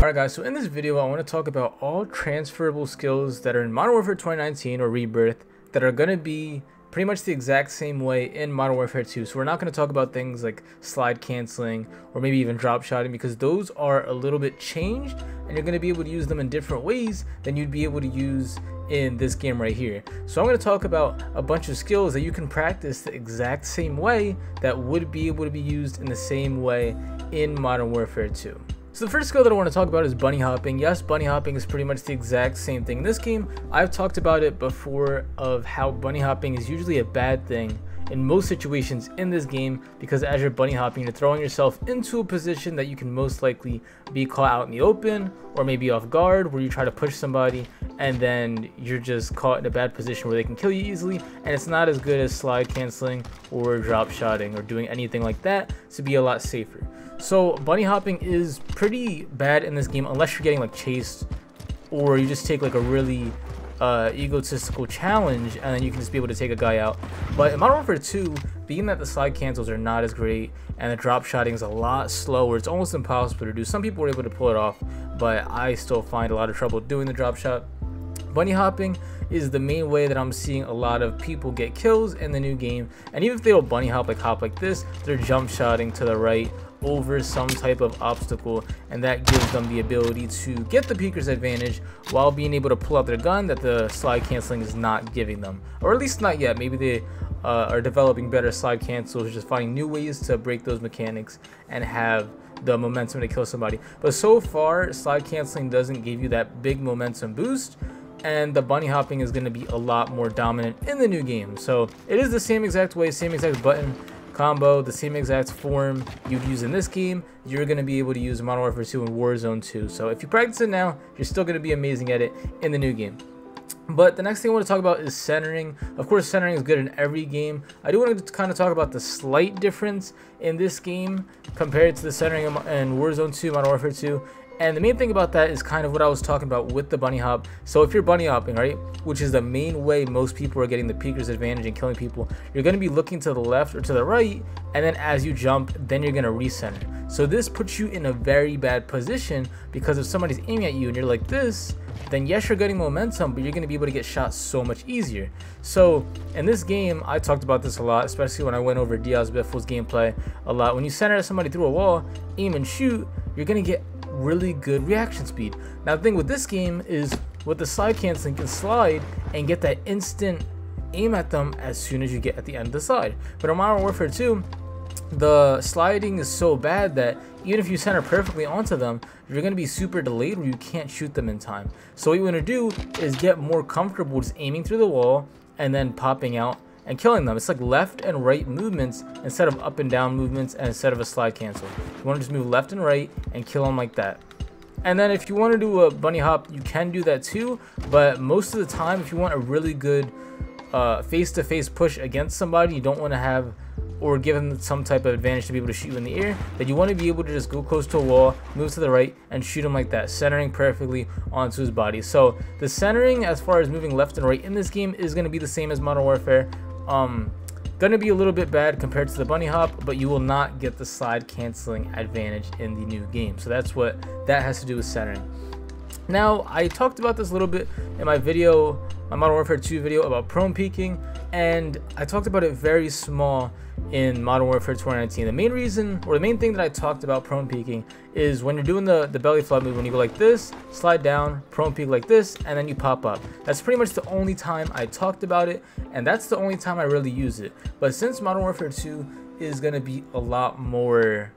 Alright guys, so in this video I want to talk about all transferable skills that are in Modern Warfare 2019 or Rebirth that are going to be pretty much the exact same way in Modern Warfare 2. So we're not going to talk about things like slide canceling or maybe even drop shotting, because those are a little bit changed and you're going to be able to use them in different ways than you'd be able to use in this game right here. So I'm going to talk about a bunch of skills that you can practice the exact same way that would be able to be used in the same way in Modern Warfare 2. So the first skill that I want to talk about is bunny hopping. Yes, bunny hopping is pretty much the exact same thing in this game. I've talked about it before of how bunny hopping is usually a bad thing in most situations in this game, because as you're bunny hopping, you're throwing yourself into a position that you can most likely be caught out in the open or maybe off guard, where you try to push somebody and then you're just caught in a bad position where they can kill you easily, and it's not as good as slide canceling or drop shotting or doing anything like that to be a lot safer. So bunny hopping is pretty bad in this game unless you're getting like chased, or you just take like a really egotistical challenge and then you can just be able to take a guy out. But in Modern Warfare 2, being that the slide cancels are not as great and the drop shotting is a lot slower, it's almost impossible to do. Some people were able to pull it off, but I still find a lot of trouble doing the drop shot. Bunny hopping is the main way that I'm seeing a lot of people get kills in the new game, and even if they don't bunny hop like this, they're jump shotting to the right over some type of obstacle, and that gives them the ability to get the peeker's advantage while being able to pull out their gun that the slide canceling is not giving them, or at least not yet. Maybe they are developing better slide cancels, just finding new ways to break those mechanics and have the momentum to kill somebody. But so far, slide canceling doesn't give you that big momentum boost, and the bunny hopping is going to be a lot more dominant in the new game. So it is the same exact way, same exact button combo, the same exact form you'd use in this game, you're going to be able to use in Modern Warfare 2 and Warzone 2. So if you practice it now, you're still going to be amazing at it in the new game. But the next thing I want to talk about is centering. Of course, centering is good in every game. I do want to kind of talk about the slight difference in this game compared to the centering in Warzone 2, Modern Warfare 2. And the main thing about that is kind of what I was talking about with the bunny hop. So if you're bunny hopping, right, which is the main way most people are getting the peeker's advantage and killing people, you're going to be looking to the left or to the right, and then as you jump, then you're going to recenter. So this puts you in a very bad position, because if somebody's aiming at you and you're like this, then yes, you're getting momentum, but you're going to be able to get shot so much easier. So in this game, I talked about this a lot, especially when I went over Diaz Biffle's gameplay a lot. When you center somebody through a wall, aim and shoot, you're going to get really good reaction speed. Now the thing with this game is, with the slide canceling, you can slide and get that instant aim at them as soon as you get at the end of the slide. But in Modern Warfare 2, the sliding is so bad that even if you center perfectly onto them, you're going to be super delayed where you can't shoot them in time. So what you want to do is get more comfortable just aiming through the wall and then popping out and killing them. It's like left and right movements instead of up and down movements, and instead of a slide cancel. You want to just move left and right and kill them like that. And then if you want to do a bunny hop, you can do that too, but most of the time, if you want a really good face-to-face push against somebody, you don't want to have or give them some type of advantage to be able to shoot you in the air, that you want to be able to just go close to a wall, move to the right, and shoot him like that, centering perfectly onto his body. So the centering, as far as moving left and right in this game, is going to be the same as Modern Warfare. Gonna be a little bit bad compared to the bunny hop, but you will not get the slide canceling advantage in the new game. So that's what that has to do with centering. Now, I talked about this a little bit in my video, my Modern Warfare 2 video about prone peeking, and I talked about it very small in Modern Warfare 2019. The main reason, or the main thing that I talked about prone peeking, is when you're doing the belly flop move, when you go like this, slide down, prone peek like this, and then you pop up. That's pretty much the only time I talked about it, and that's the only time I really use it. But since Modern Warfare 2 is going to be a lot more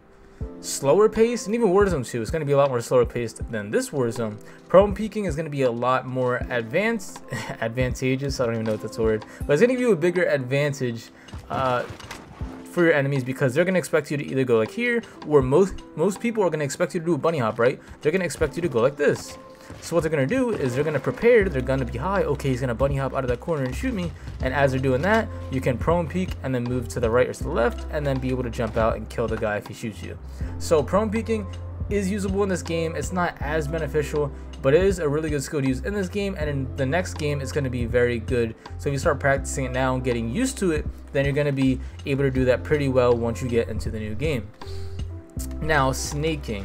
slower paced, and even Warzone 2 is going to be a lot more slower paced than this Warzone, prone peeking is going to be a lot more advantageous. I don't even know if that's a word, but it's going to give you a bigger advantage for your enemies, because they're going to expect you to either go like here, or most people are going to expect you to do a bunny hop, right? They're going to expect you to go like this. So what they're going to do is they're going to prepare, they're going to be high, okay, he's going to bunny hop out of that corner and shoot me, and as they're doing that, you can prone peek and then move to the right or to the left, and then be able to jump out and kill the guy if he shoots you. So prone peeking is usable in this game. It's not as beneficial, but it is a really good skill to use in this game, and in the next game it's going to be very good. So if you start practicing it now and getting used to it, then you're going to be able to do that pretty well once you get into the new game. Now, snaking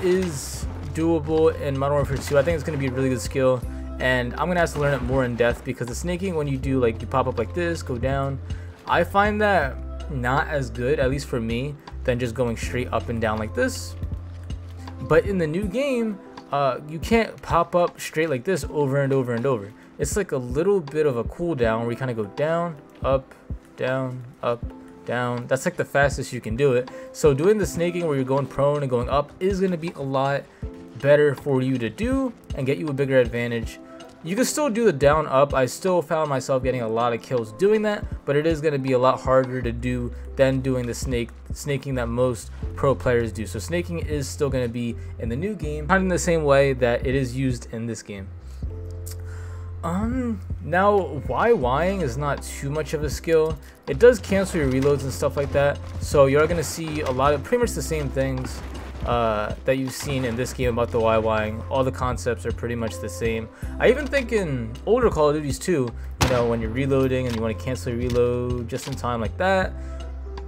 is doable in Modern Warfare 2. I think it's going to be a really good skill, and I'm going to have to learn it more in depth, because the snaking, when you do, like, you pop up like this, go down, I find that not as good, at least for me, than just going straight up and down like this. But in the new game, you can't pop up straight like this over and over and over. It's like a little bit of a cooldown where you kind of go down, up, down, up, down. That's like the fastest you can do it. So doing the snaking where you're going prone and going up is going to be a lot better for you to do and get you a bigger advantage. You can still do the down up. I still found myself getting a lot of kills doing that, but it is going to be a lot harder to do than doing the snaking that most pro players do. So snaking is still going to be in the new game, not in the same way that it is used in this game. Now YYing is not too much of a skill. It does cancel your reloads and stuff like that, so you're going to see a lot of pretty much the same things that you've seen in this game about the YYing. All the concepts are pretty much the same. I even think in older Call of Duties too, you know, when you're reloading and you want to cancel your reload just in time like that,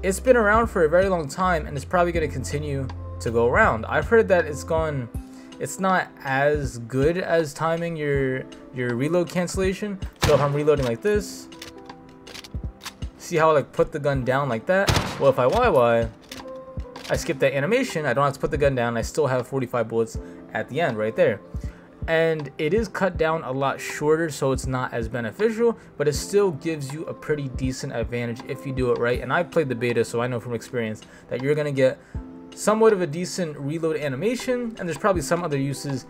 it's been around for a very long time, and it's probably going to continue to go around. I've heard that it's not as good as timing your reload cancellation. So if I'm reloading like this, see how I like put the gun down like that? Well, if I YY, I skip that animation, I don't have to put the gun down, I still have 45 bullets at the end right there. And it is cut down a lot shorter, so it's not as beneficial, but it still gives you a pretty decent advantage if you do it right. And I've played the beta, so I know from experience that you're going to get somewhat of a decent reload animation, and there's probably some other uses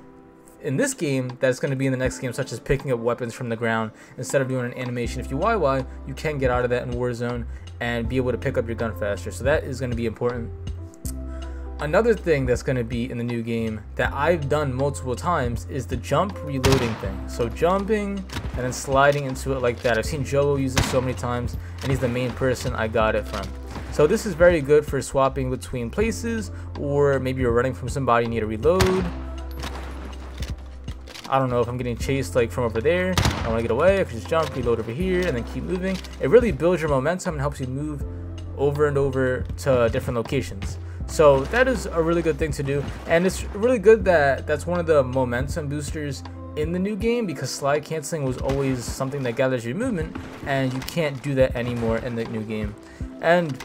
in this game that's going to be in the next game, such as picking up weapons from the ground instead of doing an animation. If you YY, you can get out of that in Warzone and be able to pick up your gun faster, so that is going to be important. Another thing that's going to be in the new game that I've done multiple times is the jump reloading thing. So jumping and then sliding into it like that. I've seen Joewo use it so many times, and he's the main person I got it from. So this is very good for swapping between places, or maybe you're running from somebody, you need to reload. I don't know if I'm getting chased like from over there, I want to get away, I can just jump, reload over here, and then keep moving. It really builds your momentum and helps you move over and over to different locations. So that is a really good thing to do, and it's really good that that's one of the momentum boosters in the new game, because slide canceling was always something that gathers your movement, and you can't do that anymore in the new game. And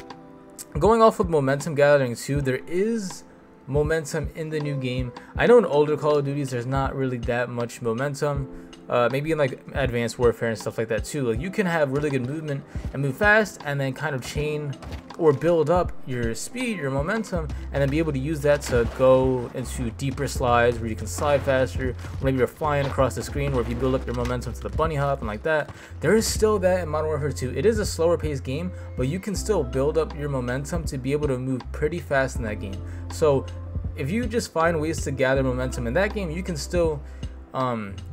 going off of momentum gathering too, there is momentum in the new game. I know in older Call of Duties there's not really that much momentum, maybe in like Advanced Warfare and stuff like that too. Like you can have really good movement and move fast, and then kind of chain or build up your speed, your momentum, and then be able to use that to go into deeper slides where you can slide faster, or maybe you're flying across the screen, where if you build up your momentum to the bunny hop and like that. There is still that in Modern Warfare 2. It is a slower paced game, but you can still build up your momentum to be able to move pretty fast in that game. So if you just find ways to gather momentum in that game, you can still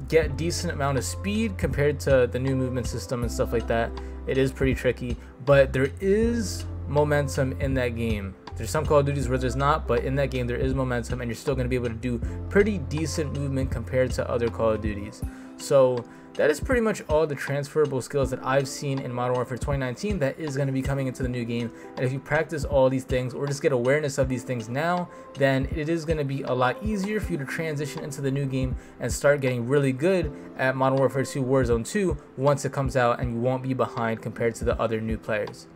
get decent amount of speed compared to the new movement system and stuff like that. It is pretty tricky, but there is momentum in that game. There's some Call of Duties where there's not, but in that game there is momentum, and you're still going to be able to do pretty decent movement compared to other Call of Duties. So that is pretty much all the transferable skills that I've seen in Modern Warfare 2019 that is going to be coming into the new game. And if you practice all these things, or just get awareness of these things now, then it is going to be a lot easier for you to transition into the new game and start getting really good at Modern Warfare 2 Warzone 2 once it comes out, and you won't be behind compared to the other new players.